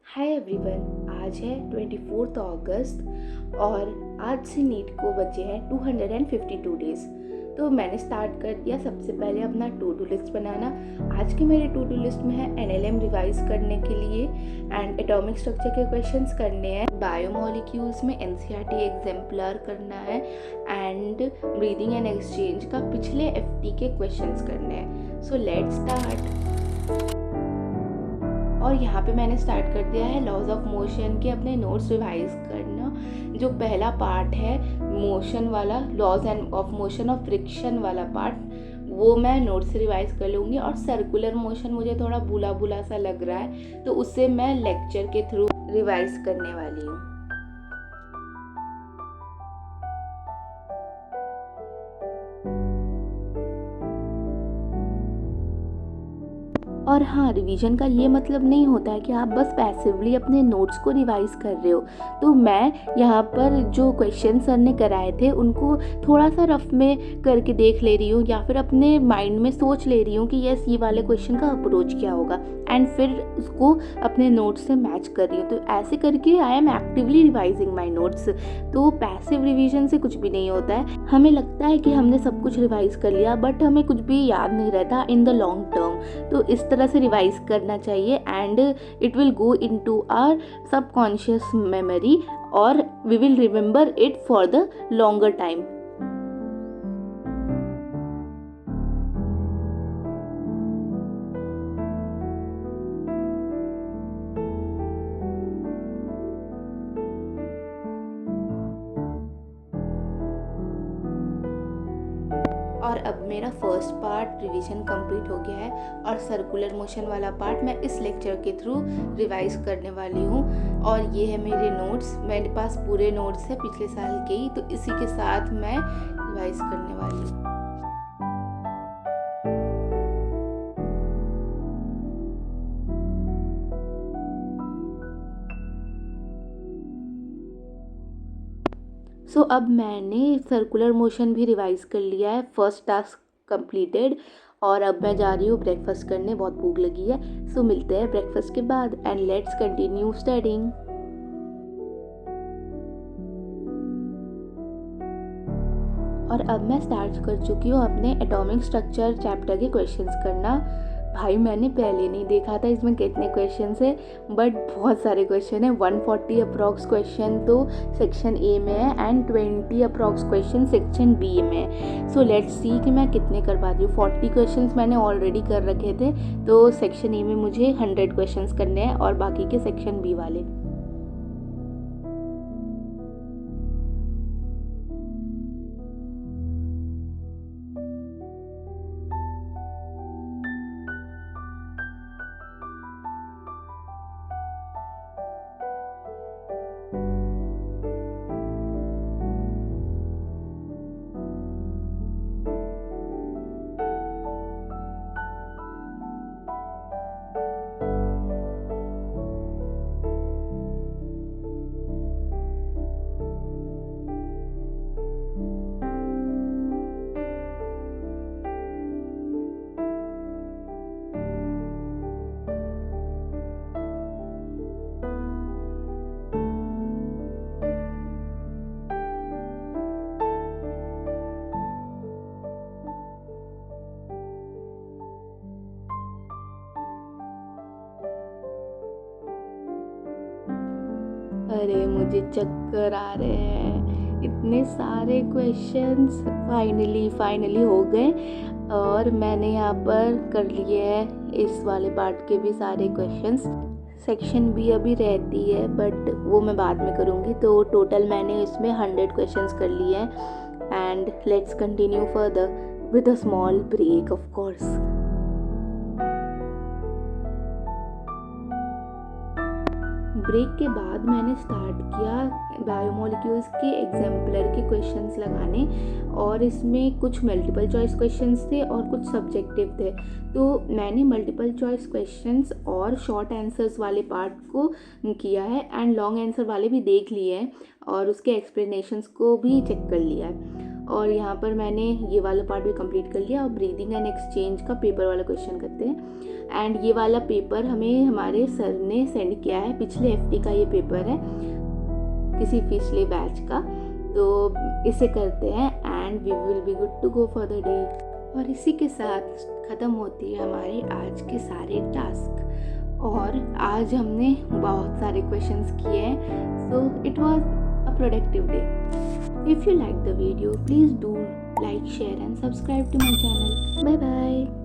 Hi everyone, आज है 24 अगस्त और आज से नीट को बचे हैं 252 डेज़। तो मैंने स्टार्ट कर दिया सबसे पहले अपना टू डू लिस्ट बनाना। आज के मेरे टू डू लिस्ट में है एनएलएम रिवाइज करने के लिए एंड एटॉमिक स्ट्रक्चर के क्वेश्चंस करने हैं, बायोमोलिक्यूल्स में एनसीईआरटी एग्जाम्पलर करना है एंड ब्रीदिंग एंड एक्सचेंज का पिछले एफटी के क्वेश्चंस करने हैं। So let's start. और यहाँ पे मैंने स्टार्ट कर दिया है लॉज ऑफ मोशन के अपने नोट्स रिवाइज करना। जो पहला पार्ट है मोशन वाला, लॉज एंड ऑफ मोशन और फ्रिक्शन वाला पार्ट, वो मैं नोट्स से रिवाइज कर लूँगी। और सर्कुलर मोशन मुझे थोड़ा बुला बुला सा लग रहा है, तो उससे मैं लेक्चर के थ्रू रिवाइज करने वाली हूँ। और हाँ, रिवीजन का ये मतलब नहीं होता है कि आप बस पैसिवली अपने नोट्स को रिवाइज कर रहे हो। तो मैं यहाँ पर जो क्वेश्चन सर ने कराए थे उनको थोड़ा सा रफ में करके देख ले रही हूँ, या फिर अपने माइंड में सोच ले रही हूँ कि यस ये वाले क्वेश्चन का अप्रोच क्या होगा, एंड फिर उसको अपने नोट्स से मैच कर रही हूँ। तो ऐसे करके I am actively revising my notes. तो पैसिव रिवीजन से कुछ भी नहीं होता है। हमें लगता है कि हमने सब कुछ रिवाइज कर लिया, बट हमें कुछ भी याद नहीं रहता इन द लॉन्ग टर्म। तो इस तरह से रिवाइज करना चाहिए and it will go into our subconscious memory और we will remember it for the longer time. और अब मेरा फर्स्ट पार्ट रिवीजन कंप्लीट हो गया है और सर्कुलर मोशन वाला पार्ट मैं इस लेक्चर के थ्रू रिवाइज करने वाली हूँ। और ये है मेरे नोट्स, मेरे पास पूरे नोट्स है पिछले साल के ही, तो इसी के साथ मैं रिवाइज करने वाली हूँ। सो अब मैंने सर्कुलर मोशन भी रिवाइज कर लिया है, फर्स्ट टास्क कंप्लीटेड। और अब मैं जा रही हूँ ब्रेकफास्ट करने, बहुत भूख लगी है। सो मिलते हैं ब्रेकफास्ट के बाद एंड लेट्स कंटिन्यू स्टडिंग। और अब मैं स्टार्ट कर चुकी हूँ अपने एटॉमिक स्ट्रक्चर चैप्टर के क्वेश्चंस करना। भाई मैंने पहले नहीं देखा था इसमें कितने क्वेश्चंस है, बट बहुत सारे क्वेश्चन है। 140 अप्रॉक्स क्वेश्चन तो सेक्शन ए में है and 20 approx question section B में है। सो लेट्स सी कि मैं कितने कर पाती हूँ। 40 क्वेश्चंस मैंने ऑलरेडी कर रखे थे, तो सेक्शन ए में मुझे 100 क्वेश्चंस करने हैं और बाकी के सेक्शन बी वाले। अरे मुझे चक्कर आ रहे हैं, इतने सारे क्वेश्चंस फाइनली हो गए। और मैंने यहाँ पर कर लिए हैं इस वाले पार्ट के भी सारे क्वेश्चंस। सेक्शन बी अभी रहती है बट वो मैं बाद में करूँगी। तो टोटल मैंने इसमें 100 क्वेश्चंस कर लिए हैं and let's continue further with a small break of course. Break के बाद मैंने स्टार्ट किया बायोमोलिक्यूल्स के एग्जाम्पलर के क्वेश्चंस लगाने, और इसमें कुछ मल्टीपल चॉइस क्वेश्चंस थे और कुछ सब्जेक्टिव थे। तो मैंने मल्टीपल चॉइस क्वेश्चंस और शॉर्ट आंसर्स वाले पार्ट को किया है एंड लॉन्ग आंसर वाले भी देख लिए हैं और उसके एक्सप्लेनेशंस को भी चेक कर लिया है। और यहाँ पर मैंने ये वाला पार्ट भी कंप्लीट कर लिया। और ब्रीदिंग एंड एक्सचेंज का पेपर वाला क्वेश्चन करते हैं। एंड ये वाला पेपर हमें हमारे सर ने सेंड किया है, पिछले FT का ये पेपर है किसी पिछले बैच का। तो इसे करते हैं and we will be good to go for the day. और इसी के साथ ख़त्म होती है हमारे आज के सारे टास्क। और आज हमने बहुत सारे क्वेश्चंस किए हैं, so it was a productive day. If you like the video, please do like, share and subscribe to my channel. Bye bye.